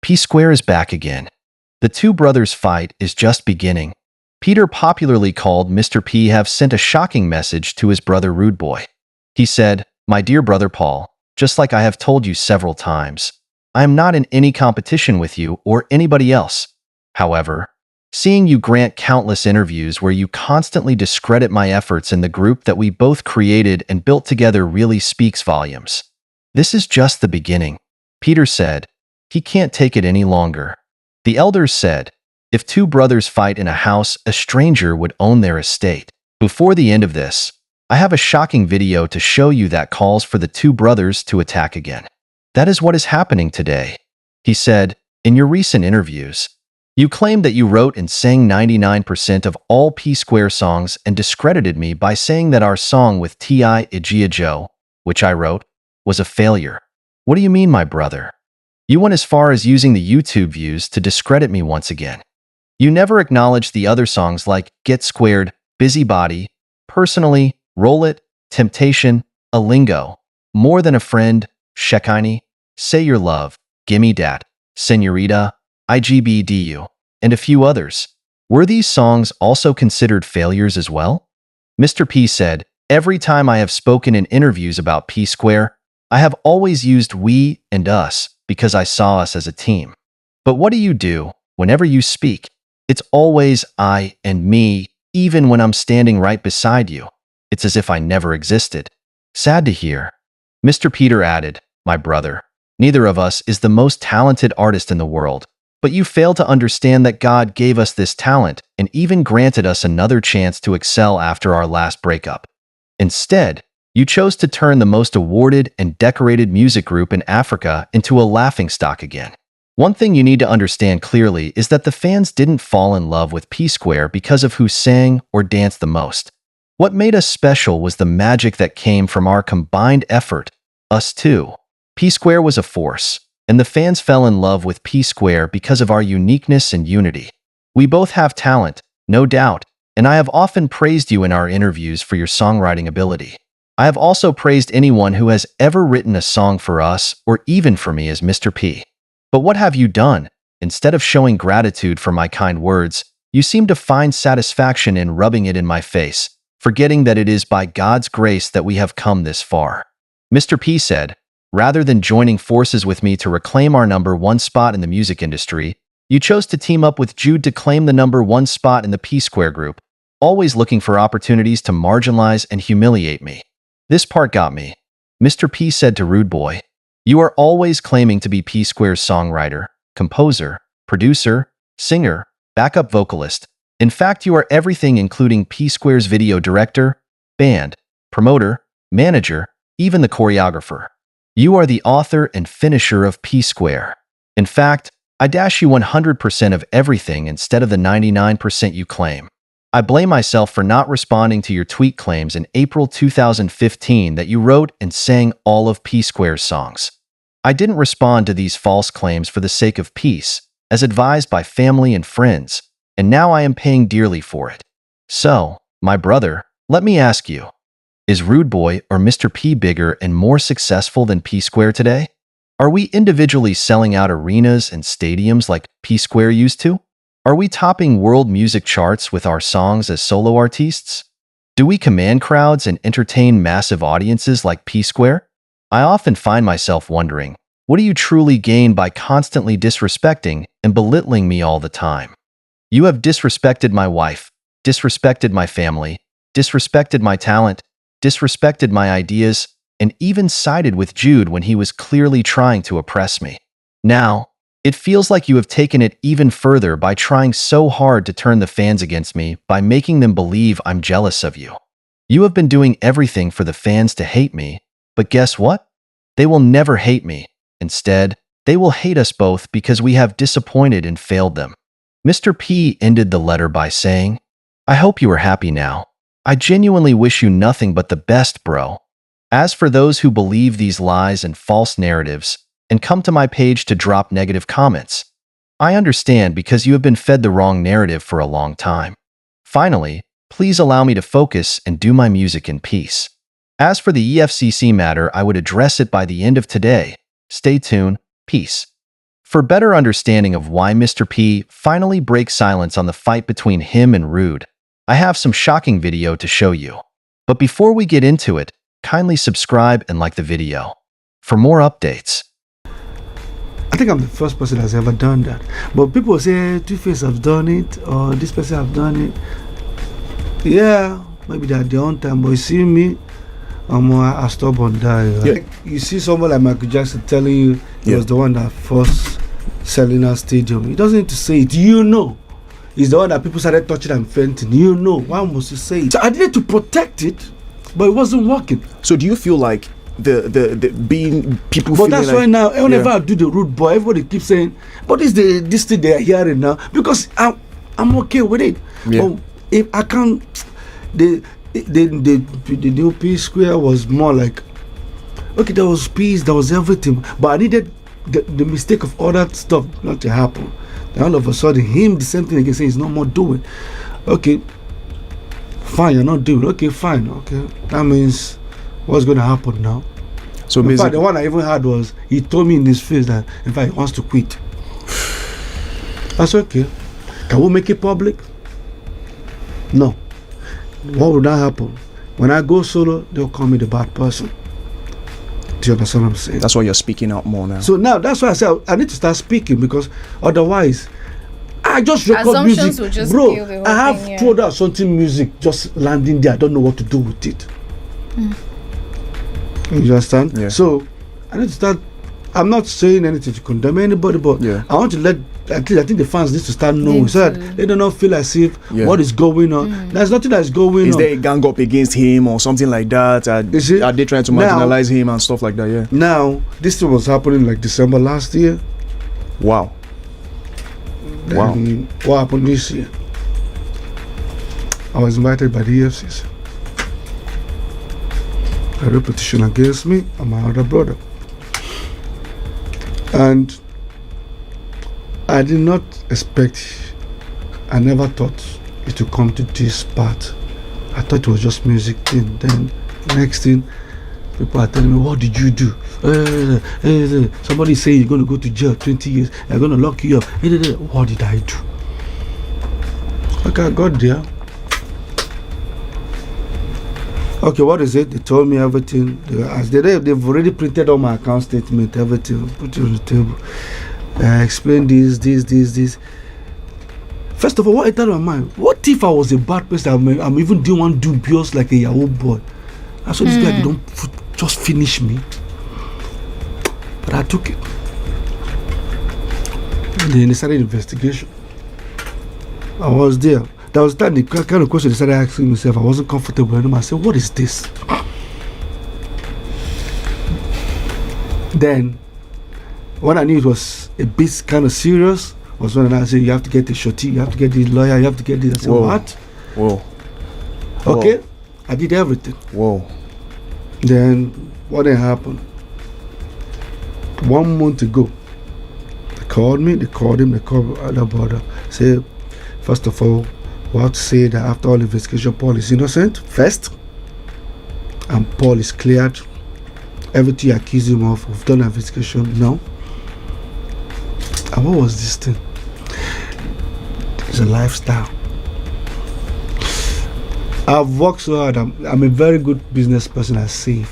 P-Sqaure is back again. The two brothers' fight is just beginning. Peter, popularly called Mr. P, have sent a shocking message to his brother Rudeboy. He said, "My dear brother Paul, just like I have told you several times, I am not in any competition with you or anybody else. However, seeing you grant countless interviews where you constantly discredit my efforts in the group that we both created and built together really speaks volumes. This is just the beginning." Peter said. He can't take it any longer. The elders said, if two brothers fight in a house, a stranger would own their estate. Before the end of this, I have a shocking video to show you that calls for the two brothers to attack again. That is what is happening today. He said, in your recent interviews, you claimed that you wrote and sang 99% of all P-Sqaure songs and discredited me by saying that our song with T.I. Joe, which I wrote, was a failure. What do you mean, my brother? You went as far as using the YouTube views to discredit me once again. You never acknowledged the other songs like Get Squared, Busybody, Personally, Roll It, Temptation, A Lingo, More Than a Friend, Shekini, Say Your Love, Gimme Dat, Senorita, IGBDU, and a few others. Were these songs also considered failures as well? Mr. P said, every time I have spoken in interviews about P-Sqaure, I have always used we and us because I saw us as a team. But what do you do whenever you speak? It's always I and me, even when I'm standing right beside you. It's as if I never existed. Sad to hear. Mr. Peter added, my brother, neither of us is the most talented artist in the world, but you fail to understand that God gave us this talent and even granted us another chance to excel after our last breakup. Instead, you chose to turn the most awarded and decorated music group in Africa into a laughingstock again. One thing you need to understand clearly is that the fans didn't fall in love with P-Sqaure because of who sang or danced the most. What made us special was the magic that came from our combined effort, us two. P-Sqaure was a force, and the fans fell in love with P-Sqaure because of our uniqueness and unity. We both have talent, no doubt, and I have often praised you in our interviews for your songwriting ability. I have also praised anyone who has ever written a song for us or even for me as Mr. P. But what have you done? Instead of showing gratitude for my kind words, you seem to find satisfaction in rubbing it in my face, forgetting that it is by God's grace that we have come this far. Mr. P said, rather than joining forces with me to reclaim our #1 spot in the music industry, you chose to team up with Jude to claim the #1 spot in the P-Sqaure group, always looking for opportunities to marginalize and humiliate me. This part got me. Mr. P said to Rudeboy, you are always claiming to be P-Square's songwriter, composer, producer, singer, backup vocalist. In fact, you are everything, including P-Square's video director, band, promoter, manager, even the choreographer. You are the author and finisher of P-Sqaure. In fact, I dash you 100% of everything instead of the 99% you claim. I blame myself for not responding to your tweet claims in April 2015 that you wrote and sang all of P-Square's songs. I didn't respond to these false claims for the sake of peace, as advised by family and friends, and now I am paying dearly for it. So, my brother, let me ask you, is Rudeboy or Mr. P bigger and more successful than P-Sqaure today? Are we individually selling out arenas and stadiums like P-Sqaure used to? Are we topping world music charts with our songs as solo artists? Do we command crowds and entertain massive audiences like P-Sqaure? I often find myself wondering, what do you truly gain by constantly disrespecting and belittling me all the time? You have disrespected my wife, disrespected my family, disrespected my talent, disrespected my ideas, and even sided with Jude when he was clearly trying to oppress me. Now, it feels like you have taken it even further by trying so hard to turn the fans against me by making them believe I'm jealous of you. You have been doing everything for the fans to hate me, but guess what? They will never hate me. Instead, they will hate us both because we have disappointed and failed them. Mr. P ended the letter by saying, I hope you are happy now. I genuinely wish you nothing but the best, bro. As for those who believe these lies and false narratives, and come to my page to drop negative comments, I understand because you have been fed the wrong narrative for a long time. Finally, please allow me to focus and do my music in peace. As for the EFCC matter, I would address it by the end of today. Stay tuned. Peace. For better understanding of why Mr. P finally breaks silence on the fight between him and Rude, I have some shocking video to show you. But before we get into it, kindly subscribe and like the video for more updates. I think I'm the first person that's ever done that. But people say Two-Face have done it, or this person have done it. Yeah, maybe they're their own time, but you see me, I'm a stubborn guy. Right? Yeah. You see someone like Michael Jackson telling you he was the one that first selling our stadium. He doesn't need to say it. You know. He's the one that people started touching and fainting. You know. Why must you say it? So I needed to protect it, but it wasn't working. So do you feel like the being people? But that's like, why now whenever I do the Rudeboy, everybody keeps saying, "But this thing they are hearing now," because I'm okay with it. Yeah. But if I can't, the new P-Sqaure was more like, okay, there was peace, there was everything, but I needed the mistake of all that stuff not to happen. Then all of a sudden, him the same thing again, saying he's no more doing. Okay, fine, you're not doing. Okay, fine. Okay, that means what's going to happen now? So in fact, the one I even had was he told me in his face that in fact he wants to quit. That's okay. Can we make it public? No. What would that happen? When I go solo, they'll call me the bad person. Do you understand what I'm saying? That's why you're speaking out more now. So now that's why I said I need to start speaking, because otherwise I just record assumptions will music. just Bro, kill the whole I have thing, yeah. thrown out something music just landing there. I don't know what to do with it. You understand? Yeah. So I need to start. I'm not saying anything to condemn anybody, but I want to let at least I think the fans need to start knowing so that they do not feel as if what is going on. There's nothing that's going on. Is there a gang up against him or something like that? Are they trying to marginalize him and stuff like that? Yeah. Now this thing was happening like December last year. Wow. Then what happened this year? I was invited by the EFCC. A repetition against me and my other brother. And I did not expect, I never thought it would come to this part. I thought it was just music thing. Then next thing, people are telling me, what did you do? Somebody saying you're going to go to jail 20 years. They're going to lock you up. What did I do? Okay, I got there. Okay, what is it? They told me everything. They've already printed on my account statement, everything, put it on the table. Explain this. First of all, what entered my mind? What if I was a bad person? I'm even doing one dubious like a Yahoo boy. I saw this guy, don't just finish me. But I took it. And then they started investigation. I was there. That was the kind of question they started asking myself. I wasn't comfortable anymore. I said, what is this? Then, when I knew it was a bit kind of serious, was when I said, you have to get the shorty, you have to get the lawyer, you have to get this. I said, what? Whoa. Okay. I did everything. Whoa. Then, what then happened? 1 month ago, they called me, they called him, they called other brother. Say, first of all, we have to say that after all investigation, Paul is innocent, first, and Paul is cleared. Everything you accuse him of, we've done an investigation, no. And what was this thing? It's a lifestyle. I've worked so hard. I'm a very good business person. I save.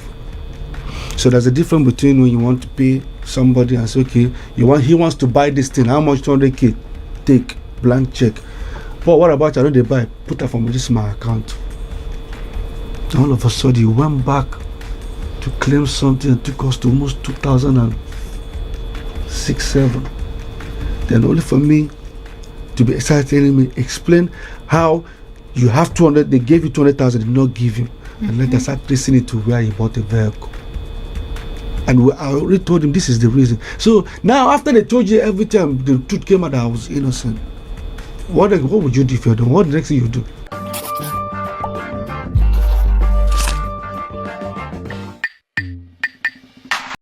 So there's a difference between when you want to pay somebody and say, okay, he wants to buy this thing. How much? 200K. Take blank check. But what about I know they buy? Put that from this my account. And all of a sudden, he went back to claim something and took us to almost 2006, 7. Then only for me to be excited, telling me, explain how you have 200. They gave you 200,000, did not give you, and let us start tracing it to where he bought the vehicle. And I already told him this is the reason. So now, after they told you every time the truth came out that I was innocent, what would you do if you don't? What the next thing you do?